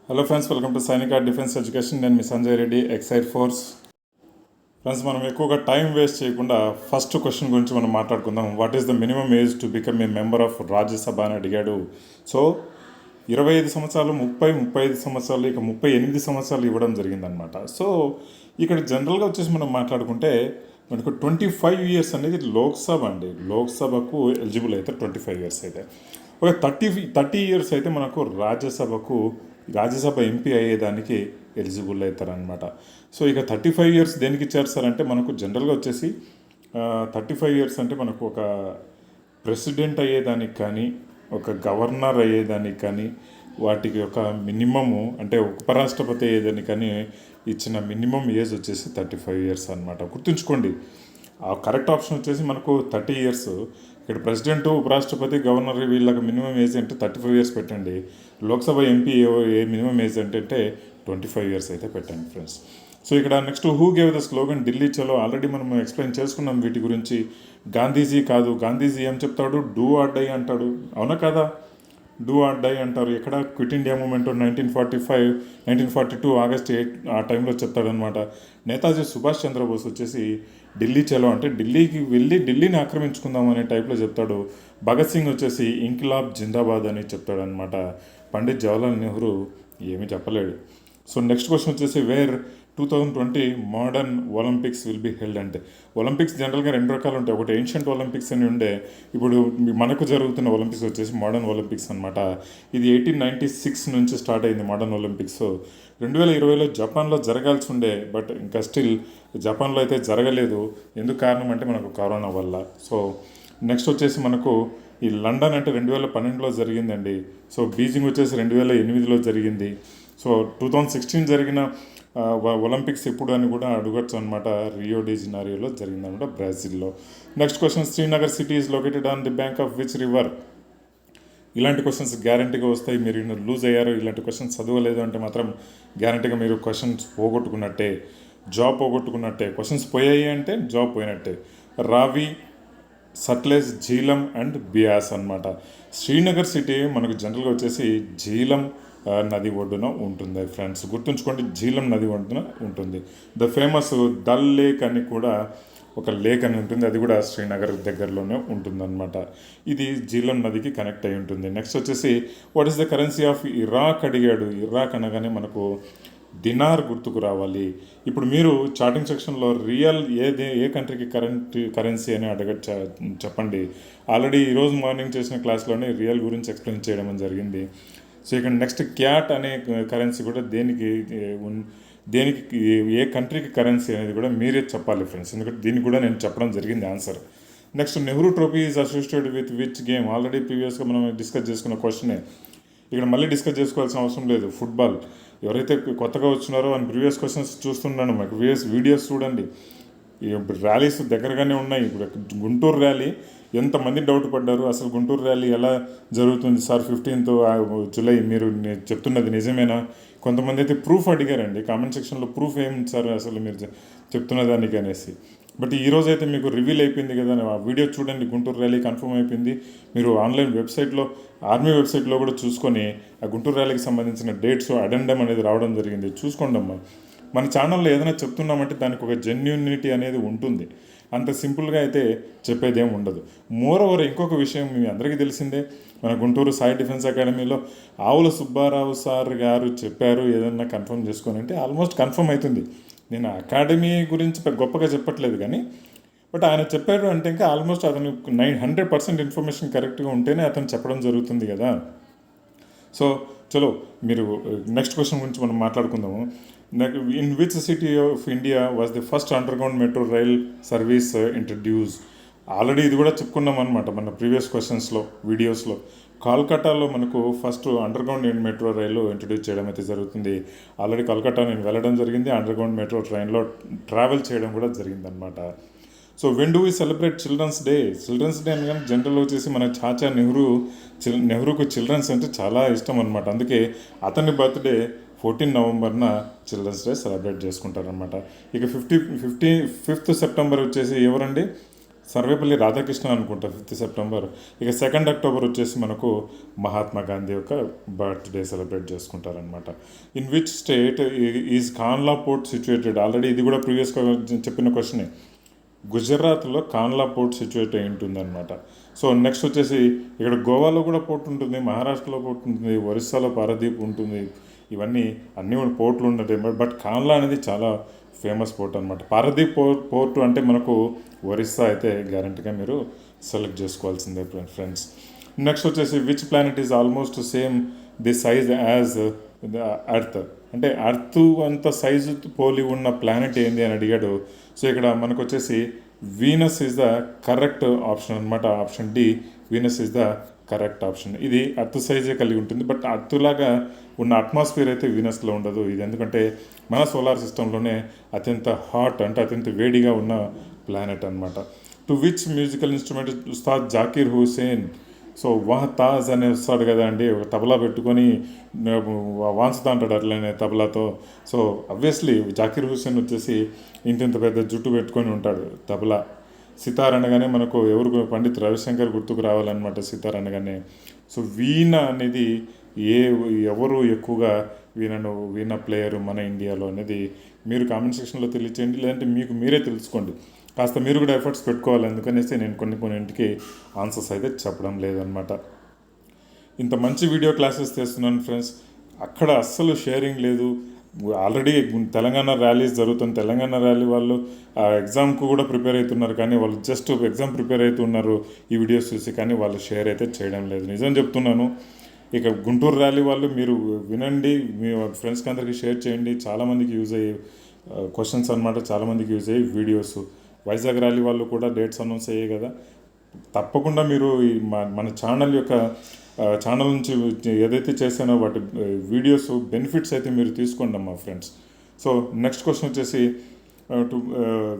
Hello friends, welcome to Sainik defence education. నేను మీ Sanjay Reddy, Exide Force. Friends, మనం ఎక్కువగా టైం వేస్ట్ చేయకుండా ఫస్ట్ క్వశ్చన్ గురించి మనం మాట్లాడుకుందాం. What is the minimum age to become a member of Rajya Sabha అని అడిగాడు. సో 25 సంవత్సరాలు, 35 సంవత్సరాలు, ఇక 38 సంవత్సరాలు ఇవ్వడం జరిగిందనమాట. సో ఇక్కడ జనరల్గా వచ్చేసి మనం మాట్లాడుకుంటే మనకు 25 ఇయర్స్ అనేది లోక్సభ అండి. లోక్సభకు ఎలిజిబుల్ అయితే 25 ఇయర్స్ అయితే, ఒక 30 ఇయర్స్ అయితే మనకు రాజ్యసభ ఎంపీ అయ్యేదానికి ఎలిజిబుల్ అవుతారనమాట. సో ఇక 35 ఇయర్స్ దేనికి ఇచ్చారు సార్ అంటే, మనకు జనరల్గా వచ్చేసి 35 ఇయర్స్ అంటే మనకు ఒక ప్రెసిడెంట్ అయ్యేదానికి కానీ, ఒక గవర్నర్ అయ్యేదానికి కానీ, వాటికి ఒక మినిమము అంటే ఉపరాష్ట్రపతి అయ్యేదానికి కానీ ఇచ్చిన మినిమం ఏజ్ వచ్చేసి 35 ఇయర్స్ అనమాట. గుర్తుంచుకోండి, ఆ కరెక్ట్ ఆప్షన్ వచ్చేసి మనకు 30 ఇయర్స్. ఇక్కడ ప్రెసిడెంట్, ఉపరాష్ట్రపతి, గవర్నర్ వీళ్ళకి మినిమం ఏజ్ అంటే 35 ఇయర్స్ పెట్టండి. లోక్సభ ఎంపీ ఏ మినిమం ఏజ్ అంటే 25 ఇయర్స్ అయితే పెట్టండి ఫ్రెండ్స్. సో ఇక్కడ next, who gave the slogan Delhi చలో? ఆల్రెడీ మనం ఎక్స్ప్లెయిన్ చేసుకున్నాం వీటి గురించి. గాంధీజీ కాదు, గాంధీజీ ఏం చెప్తాడు? డూ ఆర్ డై అంటాడు. అవునా కదా? డూ ఆర్ డై అంటారు. ఎక్కడ? క్విట్ ఇండియా మూమెంట్ 1942 ఆగస్ట్ 8 ఆ టైంలో చెప్తాడనమాట. నేతాజీ సుభాష్ చంద్రబోస్ వచ్చేసి ఢిల్లీ చలో అంటే ఢిల్లీకి వెళ్ళి ఢిల్లీని ఆక్రమించుకుందాం అనే టైప్లో చెప్తాడు. భగత్ సింగ్ వచ్చేసి ఇంకిలాబ్ జిందాబాద్ అని చెప్తాడనమాట. పండిత్ జవహర్లాల్ నెహ్రూ ఏమీ చెప్పలేడు. సో నెక్స్ట్ క్వశ్చన్ వచ్చేసి, where 2020 modern Olympics will be held అంటే, ఒలింపిక్స్ జనరల్గా 2 రకాలు ఉంటాయి. ఒకటి ఏన్షియంట్ ఒలింపిక్స్ అని ఉండే, ఇప్పుడు మనకు జరుగుతున్న ఒలింపిక్స్ వచ్చేసి మోడర్న్ ఒలింపిక్స్ అనమాట. ఇది 1896 నుంచి స్టార్ట్ అయింది మోడర్న్ ఒలింపిక్స్. 2020లో జపాన్లో జరగాల్సి ఉండే, బట్ ఇంకా స్టిల్ జపాన్లో అయితే జరగలేదు. ఎందుకు కారణం అంటే మనకు కరోనా వల్ల. సో నెక్స్ట్ వచ్చేసి మనకు ఈ లండన్ అంటే 2012లో జరిగిందండి. సో బీజింగ్ వచ్చేసి 2008లో జరిగింది. సో 2016 జరిగిన ఒలింపిక్స్ ఎప్పుడు అని కూడా అడగచ్చు అనమాట. రియో డి జనీరోలో జరిగిందనమాట, బ్రెజిల్లో. Next question, Srinagar city is located on the bank of which river? ఇలాంటి క్వశ్చన్స్ గ్యారంటీగా వస్తాయి. మీరు లూజ్ అయ్యారు, ఇలాంటి క్వశ్చన్స్ చదవలేదు అంటే మాత్రం గ్యారంటీగా మీరు క్వశ్చన్స్ పోగొట్టుకున్నట్టే, జాబ్ పోగొట్టుకున్నట్టే. క్వశ్చన్స్ పోయాయి అంటే జాబ్ పోయినట్టే. రావి, సట్లెజ్, జీలం అండ్ బియాస్ అనమాట. శ్రీనగర్ సిటీ మనకు జనరల్గా వచ్చేసి జీలం నది ఒడ్డున ఉంటుంది ఫ్రెండ్స్. గుర్తుంచుకోండి, జీలం నది ఒడ్డున ఉంటుంది. ద ఫేమస్ డల్ లేక్ అని కూడా ఒక లేక్ అని ఉంటుంది, అది కూడా శ్రీనగర్ దగ్గరలోనే ఉంటుందన్నమాట. ఇది జీలం నదికి కనెక్ట్ అయి ఉంటుంది. నెక్స్ట్ వచ్చేసి, what is the currency of Iraq అడిగాడు. ఇరాక్ అనగానే మనకు దినార్ గుర్తుకు రావాలి. ఇప్పుడు మీరు చాటింగ్ సెక్షన్లో రియల్ ఏ కంట్రీకి కరెన్సీ అని చెప్పండి. ఆల్రెడీ ఈరోజు మార్నింగ్ చేసిన క్లాస్లోనే రియల్ గురించి ఎక్స్ప్లెయిన్ చేయడం జరిగింది. సో ఇక్కడ నెక్స్ట్, క్యాట్ అనే కరెన్సీ కూడా దేనికి ఏ కంట్రీకి కరెన్సీ అనేది కూడా మీరే చెప్పాలి ఫ్రెండ్స్, ఎందుకంటే దీనికి కూడా నేను చెప్పడం జరిగింది answer. Next, Nehru trophy is associated with which game? Already ప్రీవియస్గా మనం డిస్కస్ చేసుకున్న క్వశ్చనే, ఇక్కడ మళ్ళీ డిస్కస్ చేసుకోవాల్సిన అవసరం లేదు. ఫుట్బాల్. ఎవరైతే కొత్తగా వచ్చినారో అని ప్రీవియస్ క్వశ్చన్స్ చూస్తున్నాను, మాకు ప్రీవియస్ వీడియోస్ చూడండి. ఇప్పుడు ర్యాలీస్ దగ్గరగానే ఉన్నాయి. ఇప్పుడు గుంటూరు ర్యాలీ ఎంతమంది డౌట్ పడ్డారు, అసలు గుంటూరు ర్యాలీ ఎలా జరుగుతుంది సార్ 15th జూలై, మీరు చెప్తున్నది నిజమేనా? కొంతమంది అయితే ప్రూఫ్ అడిగారండి కామెంట్ సెక్షన్లో, ప్రూఫ్ ఏం సార్ అసలు మీరు చెప్తున్న దానికి అనేసి. బట్ ఈరోజు అయితే మీకు రివీల్ అయిపోయింది కదా, ఆ వీడియో చూడండి. గుంటూరు ర్యాలీ కన్ఫర్మ్ అయిపోయింది. మీరు ఆన్లైన్ వెబ్సైట్లో, ఆర్మీ వెబ్సైట్లో కూడా చూసుకొని ఆ గుంటూరు ర్యాలీకి సంబంధించిన డేట్స్, అడెండమ్ అనేది రావడం జరిగింది. చూసుకోండి అమ్మా. మన ఛానల్లో ఏదైనా చెప్తున్నామంటే దానికి ఒక జెన్యూనిటీ అనేది ఉంటుంది. అంత సింపుల్గా అయితే చెప్పేదేం ఉండదు. మోరోవర్ ఇంకొక విషయం మీ అందరికీ తెలిసిందే, మన గుంటూరు సాయి డిఫెన్స్ అకాడమీలో ఆవుల సుబ్బారావు సార్ గారు చెప్పారు, ఏదన్నా కన్ఫర్మ్ చేసుకొని అంటే ఆల్మోస్ట్ కన్ఫర్మ్ అవుతుంది. నేను అకాడమీ గురించి గొప్పగా చెప్పట్లేదు కానీ, బట్ ఆయన చెప్పాడు అంటే ఇంకా ఆల్మోస్ట్ అతను 100% ఇన్ఫర్మేషన్ కరెక్ట్గా ఉంటేనే అతను చెప్పడం జరుగుతుంది కదా. సో చలో, మీరు నెక్స్ట్ క్వశ్చన్ గురించి మనం మాట్లాడుకుందాము. In which city of India was the first underground metro rail service introduce? Already ఇది కూడా చెప్పుకున్నాం అనమాట మన ప్రీవియస్ క్వశ్చన్స్లో, వీడియోస్లో. కోల్కతాలో మనకు ఫస్ట్ అండర్గ్రౌండ్ మెట్రో రైలు ఇంట్రడ్యూస్ చేయడం అయితే జరుగుతుంది. ఆల్రెడీ కోల్కతా నేను వెళ్ళడం జరిగింది, అండర్గ్రౌండ్ మెట్రో ట్రైన్లో ట్రావెల్ చేయడం కూడా జరిగిందనమాట. So when do we celebrate children's day? Children's day అని కానీ జనరల్ వచ్చేసి మన చాచా నెహ్రూకు చిల్డ్రన్స్ అంటే చాలా ఇష్టం అనమాట. అందుకే అతని బర్త్డే 14 నవంబర్న చిల్డ్రన్స్ డే సెలబ్రేట్ చేసుకుంటారనమాట. ఇక 5th సెప్టెంబర్ వచ్చేసి ఎవరండి? సర్వేపల్లి రాధాకృష్ణ అనుకుంటా 5th సెప్టెంబర్. ఇక 2nd అక్టోబర్ వచ్చేసి మనకు మహాత్మా గాంధీ యొక్క బర్త్డే సెలబ్రేట్ చేసుకుంటారనమాట. In which state is Kandla port situated? Already ఇది కూడా ప్రీవియస్గా చెప్పిన క్వశ్చనే. గుజరాత్లో కాన్లా పోర్ట్ సిచ్యువేట్ అయి ఉంటుందన్నమాట. సో నెక్స్ట్ వచ్చేసి ఇక్కడ గోవాలో కూడా పోర్ట్ ఉంటుంది, మహారాష్ట్రలో పోర్ట్ ఉంటుంది, ఒరిస్సాలో పారదీప్ ఉంటుంది. ఇవన్నీ అన్నీ కూడా పోర్ట్లు ఉంటాయి. బట్ కాన్లా అనేది చాలా ఫేమస్ పోర్ట్ అనమాట. పారదీప్ పోర్టు అంటే మనకు ఒరిస్సా అయితే గ్యారంటీగా మీరు సెలెక్ట్ చేసుకోవాల్సిందే ఫ్రెండ్స్. నెక్స్ట్ వచ్చేసి which planet is almost same the size as the earth? అంటే అర్త్ అంత సైజు పోలి ఉన్న ప్లానెట్ ఏంది అని అడిగాడు. సో ఇక్కడ మనకు వచ్చేసి Venus is the correct option అనమాట. Option D, Venus is the correct option. ఇది అర్త్ సైజే కలిగి ఉంటుంది, బట్ అర్త్లాగా ఉన్న అట్మాస్ఫియర్ అయితే వీనస్లో ఉండదు. ఇది ఎందుకంటే మన సోలార్ సిస్టంలోనే అత్యంత హాట్ అంటే అత్యంత వేడిగా ఉన్న ప్లానెట్ అనమాట. To which musical instrument Ustad Zakir Hussain? So Taj అని వస్తాడు కదా అండి, ఒక తబలా పెట్టుకొని వాంచుతా అంటాడు అట్లనే తబలాతో. సో అబ్వియస్లీ జాకీర్ హుసేన్ వచ్చేసి ఇంత పెద్ద జుట్టు పెట్టుకొని ఉంటాడు. తబలా. సితార్ అనగానే మనకు ఎవరు పండిత్ రవిశంకర్ గుర్తుకు రావాలన్నమాట సితార్ అనగానే. సో వీణ అనేది ఎవరు ఎక్కువగా వీణ ప్లేయరు మన ఇండియాలో అనేది మీరు కామెంట్ సెక్షన్లో తెలియచేయండి, లేదంటే మీకు మీరే తెలుసుకోండి. కాస్త మీరు కూడా ఎఫర్ట్స్ పెట్టుకోవాలి. అందుకనేసి నేను కొన్నింటికి ఆన్సర్స్ అయితే చెప్పడం లేదనమాట. ఇంత మంచి వీడియో క్లాసెస్ చేస్తున్నాను ఫ్రెండ్స్, అక్కడ అస్సలు షేరింగ్ లేదు. ఆల్రెడీ తెలంగాణ ర్యాలీస్ జరుగుతుంది. తెలంగాణ ర్యాలీ వాళ్ళు ఎగ్జామ్కు కూడా ప్రిపేర్ అవుతున్నారు, కానీ వాళ్ళు జస్ట్ ఎగ్జామ్ ప్రిపేర్ అవుతున్నారు ఈ వీడియోస్ చూసి, కానీ వాళ్ళు షేర్ అయితే చేయడం లేదు. నిజం చెప్తున్నాను. ఇక గుంటూరు ర్యాలీ వాళ్ళు మీరు వినండి, మీ ఫ్రెండ్స్కి అందరికీ షేర్ చేయండి. చాలామందికి యూజ్ అయ్యే క్వశ్చన్స్ అనమాట, చాలామందికి యూజ్ అయ్యే వీడియోస్. వైజాగ్ ర్యాలీ వాళ్ళు కూడా డేట్స్ అనౌన్స్ అయ్యాయి కదా. తప్పకుండా మీరు మన ఛానల్ నుంచి ఏదైతే చేశానో వాటి వీడియోస్ బెనిఫిట్స్ అయితే మీరు తీసుకోండి అమ్మా ఫ్రెండ్స్. సో నెక్స్ట్ క్వశ్చన్ వచ్చేసి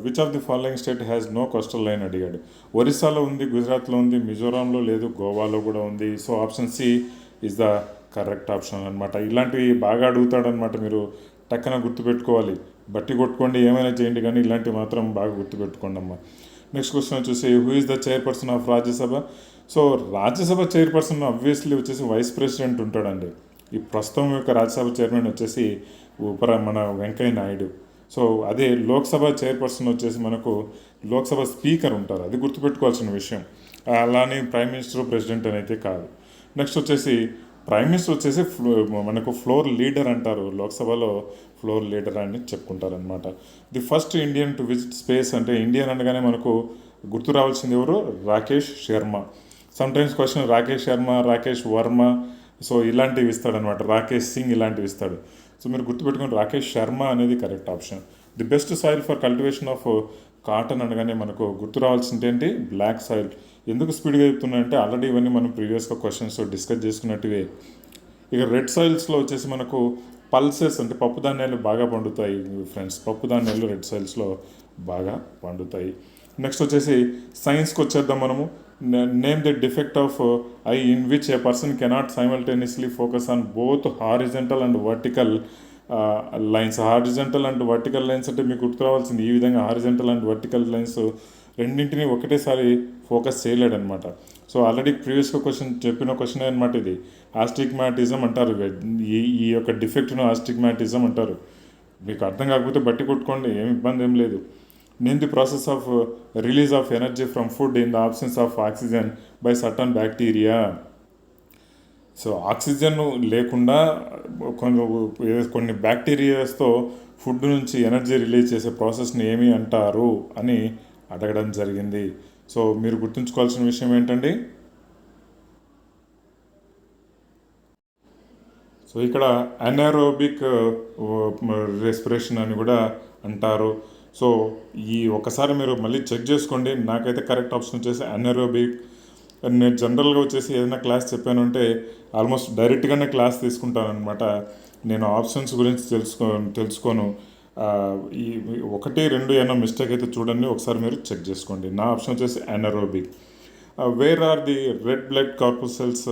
which of the following state has no coastal line అడిగాడు. ఒరిస్సాలో ఉంది, గుజరాత్లో ఉంది, మిజోరాంలో లేదు, గోవాలో కూడా ఉంది. So option C is the correct option అనమాట. ఇలాంటివి బాగా అడుగుతాడనమాట, మీరు టక్కన గుర్తుపెట్టుకోవాలి. బట్టి కొట్టుకోండి, ఏమైనా చేయండి, కానీ ఇలాంటివి మాత్రం బాగా గుర్తుపెట్టుకోండి అమ్మా. నెక్స్ట్ క్వశ్చన్ వచ్చేసి who is the chairperson of Rajya Sabha? So Rajya Sabha chairperson obviously వచ్చేసి వైస్ ప్రెసిడెంట్ ఉంటాడండి. ఈ ప్రస్తుతం యొక్క రాజ్యసభ చైర్మన్ వచ్చేసి మన వెంకయ్య నాయుడు. సో అదే లోక్సభ చైర్పర్సన్ వచ్చేసి మనకు లోక్సభ స్పీకర్ ఉంటారు. అది గుర్తుపెట్టుకోవాల్సిన విషయం. అలానే ప్రైమ్ మినిస్టర్ ప్రెసిడెంట్ అని అయితే కాదు. నెక్స్ట్ వచ్చేసి ప్రైమ్ మినిస్టర్ వచ్చేసి మనకు ఫ్లోర్ లీడర్ అంటారు. లోక్సభలో ఫ్లోర్ లీడర్ అని చెప్పుకుంటారనమాట. The first Indian to visit space అంటే ఇండియన్ అనగానే మనకు గుర్తు రావాల్సింది ఎవరు? Rakesh Sharma. Sometimes question Rakesh Sharma, Rakesh Verma, so ఇలాంటివి ఇస్తాడనమాట. రాకేష్ సింగ్ ఇలాంటివి ఇస్తాడు. సో మీరు గుర్తుపెట్టుకుని రాకేష్ శర్మ అనేది correct option. The best soil for cultivation of cotton అనగానే మనకు గుర్తు రావాల్సింది ఏంటి? Black soil. ఎందుకు స్పీడ్గా చెప్తున్నాయంటే ఆల్రెడీ ఇవన్నీ మనం ప్రీవియస్గా క్వశ్చన్స్ డిస్కస్ చేసుకున్నట్టువే. ఇక రెడ్ సాయిల్స్లో వచ్చేసి మనకు పల్సెస్ అంటే పప్పు ధాన్యాలు బాగా పండుతాయి ఫ్రెండ్స్. పప్పు ధాన్యాలు రెడ్ సాయిల్స్లో బాగా పండుతాయి. నెక్స్ట్ వచ్చేసి సైన్స్కి వచ్చేద్దాం మనము. Name the defect of I in which A person cannot simultaneously focus on both horizontal and vertical lines. Horizontal and vertical lines అంటే మీకు గుర్తు రావాల్సింది ఈ విధంగా. హారిజంటల్ అండ్ వర్టికల్ లైన్స్ రెండింటిని ఒకటేసారి ఫోకస్ చేయలేడనమాట. సో ఆల్రెడీ ప్రీవియస్గా చెప్పిన క్వశ్చన్ అనమాట ఇది. ఆస్టిగ్మాటిజం అంటారు. ఈ యొక్క డిఫెక్ట్ను ఆస్టిగ్మాటిజం అంటారు. మీకు అర్థం కాకపోతే బట్టి కొట్టుకోండి, ఏమి ఇబ్బంది ఏం లేదు. Name the process of release of energy from food in the absence of oxygen by certain bacteria. So oxygen లేకుండా కొన్ని బ్యాక్టీరియాస్తో ఫుడ్ నుంచి ఎనర్జీ రిలీజ్ చేసే ప్రాసెస్ని ఏమి అంటారు అని అడగడం జరిగింది. సో మీరు గుర్తుంచుకోవాల్సిన విషయం ఏంటండి? సో ఇక్కడ అనారోబిక్ రెస్పిరేషన్ అని కూడా అంటారు. సో ఒకసారి మీరు మళ్ళీ చెక్ చేసుకోండి. నాకైతే కరెక్ట్ ఆప్షన్ వచ్చేసి అనారోబిక్. నేను జనరల్గా వచ్చేసి ఏదైనా క్లాస్ చెప్పానంటే ఆల్మోస్ట్ డైరెక్ట్గానే క్లాస్ తీసుకుంటాను అనమాట. నేను ఆప్షన్స్ గురించి తెలుసుకోను. ఈ 1, 2 ఏమైనా మిస్టేక్ అయితే చూడండి, ఒకసారి మీరు చెక్ చేసుకోండి. నా ఆప్షన్ వచ్చేసి anaerobic. Where are the red blood corpuscles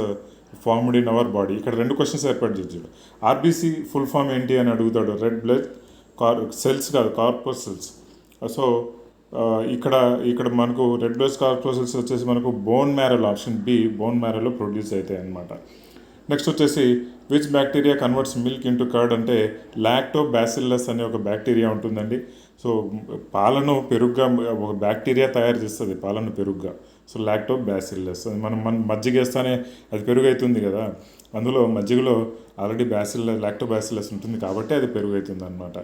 formed in our body? ఇక్కడ 2 క్వశ్చన్స్ ఏర్పాటు చేశాడు. ఆర్బీసీ ఫుల్ ఫామ్ ఏంటి అని అడుగుతాడు. రెడ్ బ్లడ్ సెల్స్ కాదు, కార్పస్కల్స్. సో ఇక్కడ ఇక్కడ మనకు రెడ్ బ్లడ్ కార్పస్కల్స్ వచ్చేసి మనకు బోన్ మ్యారోలో ఆప్షన్ బి బోన్ మ్యారోలో ప్రొడ్యూస్ అవుతాయి అన్నమాట. నెక్స్ట్ వచ్చేసి which bacteria converts milk into curd అంటే లాక్టోబాసిల్లస్ అనే ఒక బ్యాక్టీరియా ఉంటుందండి. సో పాలను పెరుగుగా ఒక బ్యాక్టీరియా తయారు చేస్తుంది పాలను పెరుగుగా. సో లాక్టోబాసిల్లస్ మనం మజ్జిగ వేస్తానే అది పెరుగు అవుతుంది కదా, అందులో మజ్జిగలో ఆల్రెడీ లాక్టోబాసిల్లస్ ఉంటుంది కాబట్టి అది పెరుగు అవుతుంది అనమాట.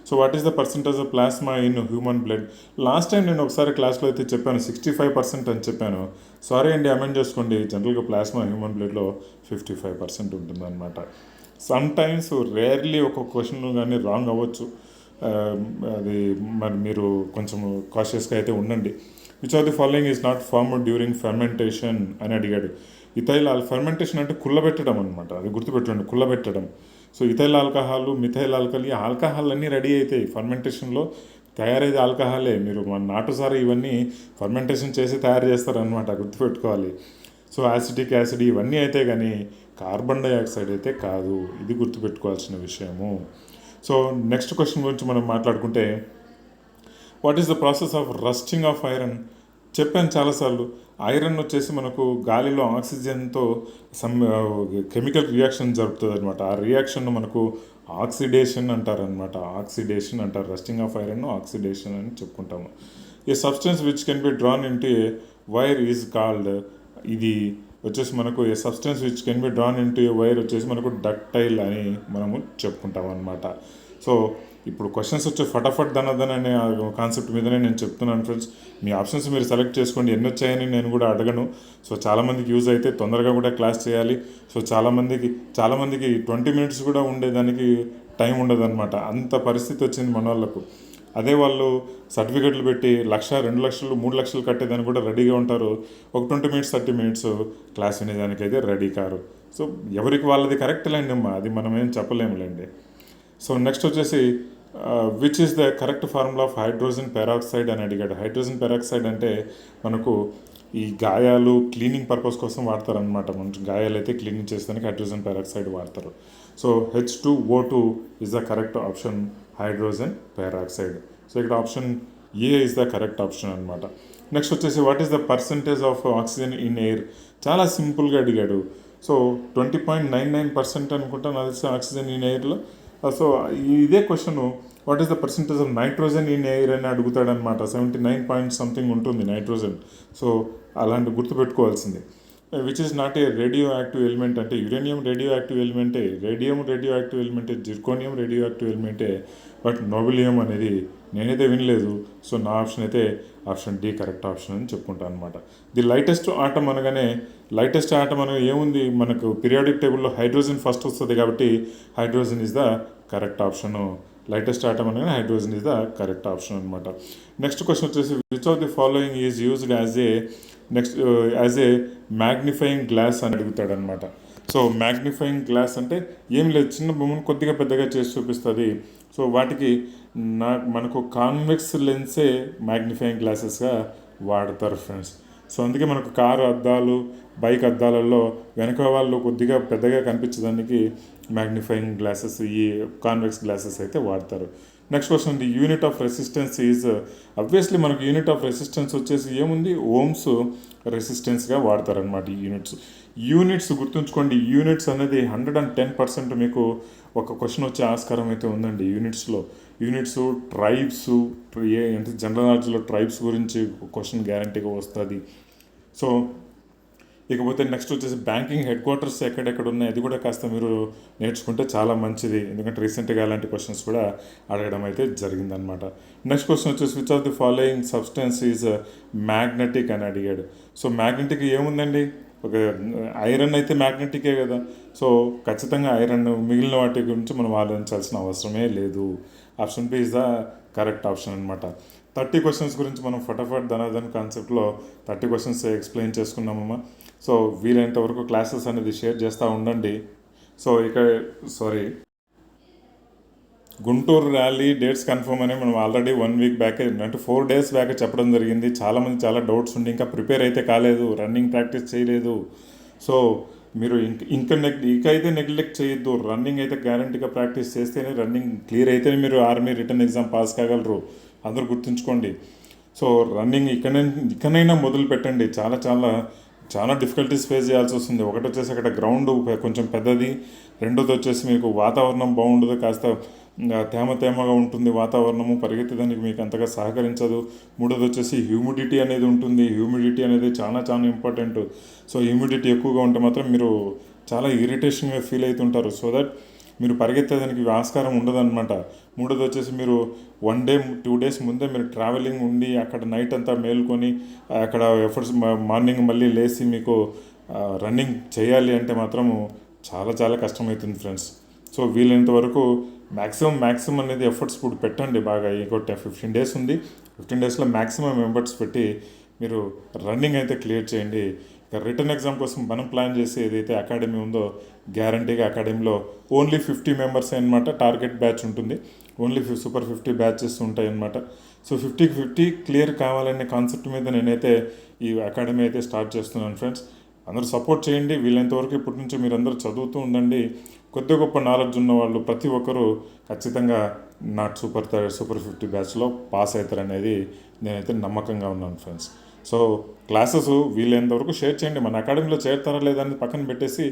So what is the percentage of plasma in human blood? Last time నేను ఒకసారి క్లాస్లో అయితే చెప్పాను 65% అని చెప్పాను. సారీ అండి, అమెండ్ చేసుకోండి. జనరల్గా ప్లాస్మా హ్యూమన్ బ్లడ్లో 55% ఉంటుందన్నమాట. సమ్ టైమ్స్ రేర్లీ ఒక్కొక్క క్వశ్చన్ కానీ రాంగ్ అవ్వచ్చు. అది మరి మీరు కొంచెం కాషియస్గా అయితే ఉండండి. Which of the following is not formed during fermentation అని అడిగాడు. ఇథైల్ ఫెర్మెంటేషన్ అంటే కుళ్ళబెట్టడం అనమాట, అది గుర్తుపెట్టండి, కుళ్ళబెట్టడం. So ethyl alcohol, methyl alcohol, ఈ ఆల్కహాల్ అన్నీ రెడీ అవుతాయి ఫర్మెంటేషన్లో. తయారైతే ఆల్కహాలే. మీరు మన నాటుసారి ఇవన్నీ ఫర్మెంటేషన్ చేసి తయారు చేస్తారనమాట, గుర్తుపెట్టుకోవాలి. సో యాసిటిక్ యాసిడ్ ఇవన్నీ అయితే కానీ కార్బన్ డైఆక్సైడ్ అయితే కాదు, ఇది గుర్తుపెట్టుకోవాల్సిన విషయము. సో నెక్స్ట్ క్వశ్చన్ గురించి మనం మాట్లాడుకుంటే, what is the process of rusting of iron? చెప్పాను చాలాసార్లు, ఐరన్ వచ్చేసి మనకు గాలిలో ఆక్సిజన్తో కెమికల్ రియాక్షన్ జరుపుతుంది అనమాట. ఆ రియాక్షన్ మనకు ఆక్సిడేషన్ అంటారనమాట. ఆక్సిడేషన్ అంటారు. రస్టింగ్ ఆఫ్ ఐరన్ ఆక్సిడేషన్ అని చెప్పుకుంటాము. A substance which can be drawn into a wire is called, ఇది వచ్చేసి మనకు a substance which can be drawn into a wire వచ్చేసి మనకు డక్టైల్ అని మనము చెప్పుకుంటాం అనమాట. సో ఇప్పుడు క్వశ్చన్స్ వచ్చి ఫటాఫట్ ధనధన్ అనే కాన్సెప్ట్ మీదనే నేను చెప్తున్నాను ఫ్రెండ్స్. మీ ఆప్షన్స్ మీరు సెలెక్ట్ చేసుకోండి, ఎన్ని వచ్చాయని నేను కూడా అడగను. సో చాలామందికి యూజ్ అయితే తొందరగా కూడా క్లాస్ చేయాలి. సో చాలామందికి 20 minutes కూడా ఉండేదానికి టైం ఉండదన్నమాట, అంత పరిస్థితి వచ్చింది మన వాళ్ళకు. అదే వాళ్ళు సర్టిఫికెట్లు పెట్టి 1,00,000, 2,00,000, 3,00,000 కట్టేదానికి కూడా రెడీగా ఉంటారు. ఒక 20 minutes 30 minutes క్లాస్ వినేదానికైతే రెడీ కారు. సో ఎవరికి వాళ్ళది కరెక్ట్ లేండి అమ్మా, అది మనం ఏం చెప్పలేములేండి. సో నెక్స్ట్ వచ్చేసి which is the correct formula of hydrogen peroxide అని అడిగాడు. హైడ్రోజన్ పెరాక్సైడ్ అంటే మనకు ఈ గాయాలు క్లీనింగ్ పర్పస్ కోసం వాడతారనమాట. మన గాయాలు అయితే క్లీనింగ్ చేసేదానికి హైడ్రోజన్ పెరాక్సైడ్ వాడతారు. So H2O2 is the correct option, hydrogen peroxide. So ఇక్కడ option A is the correct option అనమాట. నెక్స్ట్ వచ్చేసి what is the percentage of oxygen in air? చాలా సింపుల్గా అడిగాడు. సో 20.99% అనుకుంటాను అది ఆక్సిజన్ ఇన్ ఎయిర్లో. సో ఇదే question what is the percentage of nitrogen in air అని అడుగుతాడనమాట. 79 పాయింట్ సంథింగ్ ఉంటుంది నైట్రోజన్. సో అలాంటి గుర్తుపెట్టుకోవాల్సింది. Which is not a radio active element అంటే యురేనియం రేడియో యాక్టివ్ ఎలిమెంటే, రేడియం రేడియో యాక్టివ్ ఎలిమెంటే, జిర్కోనియం రేడియో యాక్టివ్ ఎలిమెంటే, బట్ నోబిలియం అనేది నేనైతే వినలేదు. సో నా ఆప్షన్ అయితే ఆప్షన్ డి కరెక్ట్ ఆప్షన్ అని చెప్పుకుంటాను అనమాట. ది లైటెస్ట్ ఆటం అనగానే లైటెస్ట్ ఆటం అనగా ఏముంది, మనకు పీరియాడిక్ టేబుల్లో హైడ్రోజన్ ఫస్ట్ వస్తుంది కాబట్టి hydrogen is the correct option. Lightest atom అనగానే hydrogen is the correct option అనమాట. నెక్స్ట్ క్వశ్చన్ వచ్చేసి which of the following is used as a magnifying glass అని అడుగుతాడనమాట. సో మ్యాగ్నిఫైయింగ్ గ్లాస్ అంటే ఏం లేదు, చిన్న బొమ్మను కొద్దిగా పెద్దగా చేసి చూపిస్తుంది. సో వాటికి మనకు కాన్వెక్స్ లెన్సే మ్యాగ్నిఫైయింగ్ గ్లాసెస్గా వాడతారు ఫ్రెండ్స్. సో అందుకే మనకు కారు అద్దాలు, బైక్ అద్దాలలో వెనక వాళ్ళు కొద్దిగా పెద్దగా కనిపించడానికి మ్యాగ్నిఫైయింగ్ గ్లాసెస్, ఈ కాన్వెక్స్ గ్లాసెస్ అయితే వాడతారు. Next question, the unit of resistance is, obviously మనకు యూనిట్ ఆఫ్ రెసిస్టెన్స్ వచ్చేసి ఏముంది, ఓమ్స్ రెసిస్టెన్స్గా వాడతారనమాట. ఈ యూనిట్స్ గుర్తుంచుకోండి. యూనిట్స్ అనేది 110% మీకు ఒక క్వశ్చన్ వచ్చే ఆస్కారం అయితే ఉందండి యూనిట్స్లో. యూనిట్స్, ట్రైబ్స్, అంటే జనరల్ నాలెడ్జ్లో ట్రైబ్స్ గురించి క్వశ్చన్ గ్యారంటీగా వస్తుంది. సో ఇకపోతే నెక్స్ట్ వచ్చేసి బ్యాంకింగ్ హెడ్ క్వార్టర్స్ ఎక్కడెక్కడ ఉన్నాయి అది కూడా కాస్త మీరు నేర్చుకుంటే చాలా మంచిది, ఎందుకంటే రీసెంట్గా అలాంటి క్వశ్చన్స్ కూడా అడగడం అయితే జరిగిందనమాట. నెక్స్ట్ క్వశ్చన్ వచ్చేసి which of the following substance is magnetic అని అడిగాడు. సో మ్యాగ్నెటిక్ ఏముందండి, ఒక ఐరన్ అయితే మ్యాగ్నెటికే కదా. సో ఖచ్చితంగా ఐరన్, మిగిలిన వాటి గురించి మనం ఆలోచించాల్సిన అవసరమే లేదు. Option B is the correct option అనమాట. 30 క్వశ్చన్స్ గురించి మనం ఫటాఫట్ ధనాధన్ కాన్సెప్ట్లో 30 క్వశ్చన్స్ ఎక్స్ప్లెయిన్ చేసుకున్నామమ్మా. సో వీలైనంత వరకు క్లాసెస్ అనేది షేర్ చేస్తూ ఉండండి. So Guntur rally dates confirm అని మనం ఆల్రెడీ 1 week బ్యాక్ అంటే 4 days బ్యాక్ చెప్పడం జరిగింది. చాలామంది చాలా డౌట్స్ ఉండి ఇంకా ప్రిపేర్ అయితే కాలేదు, రన్నింగ్ ప్రాక్టీస్ చేయలేదు. సో మీరు ఇంకైతే నెగ్లెక్ట్ చేయొద్దు. రన్నింగ్ అయితే గ్యారంటీగా ప్రాక్టీస్ చేస్తేనే, రన్నింగ్ క్లియర్ అయితేనే మీరు ఆర్మీ రిటర్న్ ఎగ్జామ్ పాస్ కాగలరు. అందరూ గుర్తుంచుకోండి. సో రన్నింగ్ ఇక్కడైనా మొదలు పెట్టండి. చాలా చాలా చాలా డిఫికల్టీస్ ఫేస్ చేయాల్సి వస్తుంది. ఒకటి వచ్చేసి అక్కడ గ్రౌండ్ కొంచెం పెద్దది, రెండోది వచ్చేసి మీకు వాతావరణం బాగుండదు, కాస్త తేమగా ఉంటుంది వాతావరణము, పరిగెత్తడానికి మీకు అంతగా సహకరించదు. మూడోది వచ్చేసి హ్యూమిడిటీ అనేది ఉంటుంది. హ్యూమిడిటీ అనేది చాలా చాలా ఇంపార్టెంట్. సో హ్యూమిడిటీ ఎక్కువగా ఉంటే మాత్రం మీరు చాలా ఇరిటేషన్గా ఫీల్ అవుతుంటారు. సో దట్ మీరు పరిగెత్తేదానికి ఆస్కారం ఉండదన్నమాట. మూడోది వచ్చేసి మీరు 1 డే 2 డేస్ ముందే మీరు ట్రావెలింగ్ ఉండి అక్కడ నైట్ అంతా మేల్కొని అక్కడ ఎఫర్ట్స్ మార్నింగ్ మళ్ళీ లేచి మీకు రన్నింగ్ చేయాలి అంటే మాత్రము చాలా చాలా కష్టమవుతుంది ఫ్రెండ్స్. సో వీలైనంత వరకు మ్యాక్సిమం అనేది ఎఫర్ట్స్ ఇప్పుడు పెట్టండి బాగా. ఇంకోటి 15 డేస్ ఉంది, 15 డేస్లో మ్యాక్సిమం ఎఫర్ట్స్ పెట్టి మీరు రన్నింగ్ అయితే క్లియర్ చేయండి. ఇక రిటర్న్ ఎగ్జామ్ కోసం మనం ప్లాన్ చేసి ఏదైతే అకాడమీ ఉందో గ్యారంటీగా అకాడమీలో ఓన్లీ 50 మెంబర్స్ అనమాట టార్గెట్ బ్యాచ్ ఉంటుంది. ఓన్లీ సూపర్ 50 బ్యాచెస్ ఉంటాయి అన్నమాట. సో 50కి 50 క్లియర్ కావాలనే కాన్సెప్ట్ మీద నేనైతే ఈ అకాడమీ అయితే స్టార్ట్ చేస్తున్నాను ఫ్రెండ్స్. అందరూ సపోర్ట్ చేయండి. వీలైనంతవరకు ఇప్పటి నుంచి మీరు అందరూ చదువుతూ ఉండండి. కొద్ది గొప్ప నాలెడ్జ్ ఉన్న వాళ్ళు ప్రతి ఒక్కరూ ఖచ్చితంగా సూపర్ 50 బ్యాచ్లో పాస్ అవుతారనేది నేనైతే నమ్మకంగా ఉన్నాను ఫ్రెండ్స్. సో క్లాసెస్ వీలైనంత వరకు షేర్ చేయండి. మన అకాడమీలో చేరుతారా లేదా అని పక్కన పెట్టేసి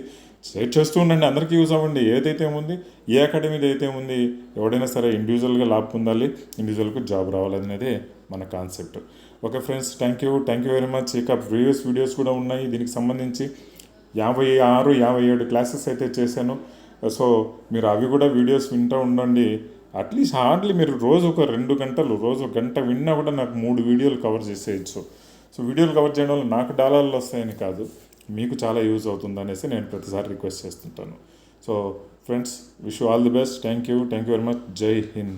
షేర్ చేస్తూ ఉండండి. అందరికీ యూజ్ అవ్వండి. ఏదైతే ఉంది, ఏ అకాడమీది అయితే ఉంది, ఎవడైనా సరే ఇండివిజువల్గా లాభ పొందాలి, ఇండివిజువల్కి జాబ్ రావాలనేది మన concept. Okay friends, thank you very much. ఇక ప్రీవియస్ వీడియోస్ కూడా ఉన్నాయి దీనికి సంబంధించి. 56, 57 క్లాసెస్ అయితే చేశాను. సో మీరు అవి కూడా వీడియోస్ వింటూ ఉండండి. అట్లీస్ట్ హార్డ్లీ మీరు రోజు ఒక 2 గంటలు, రోజు గంట విన్నా కూడా నాకు 3 వీడియోలు కవర్ చేసేయచ్చు. సో వీడియోలు కవర్ చేయడం వల్ల నాకు డాలర్లు వస్తాయని కాదు, మీకు చాలా యూజ్ అవుతుంది అనేసి నేను ప్రతిసారి రిక్వెస్ట్ చేస్తుంటాను. So friends, wish you all the best. Thank you very much. జై హింద్.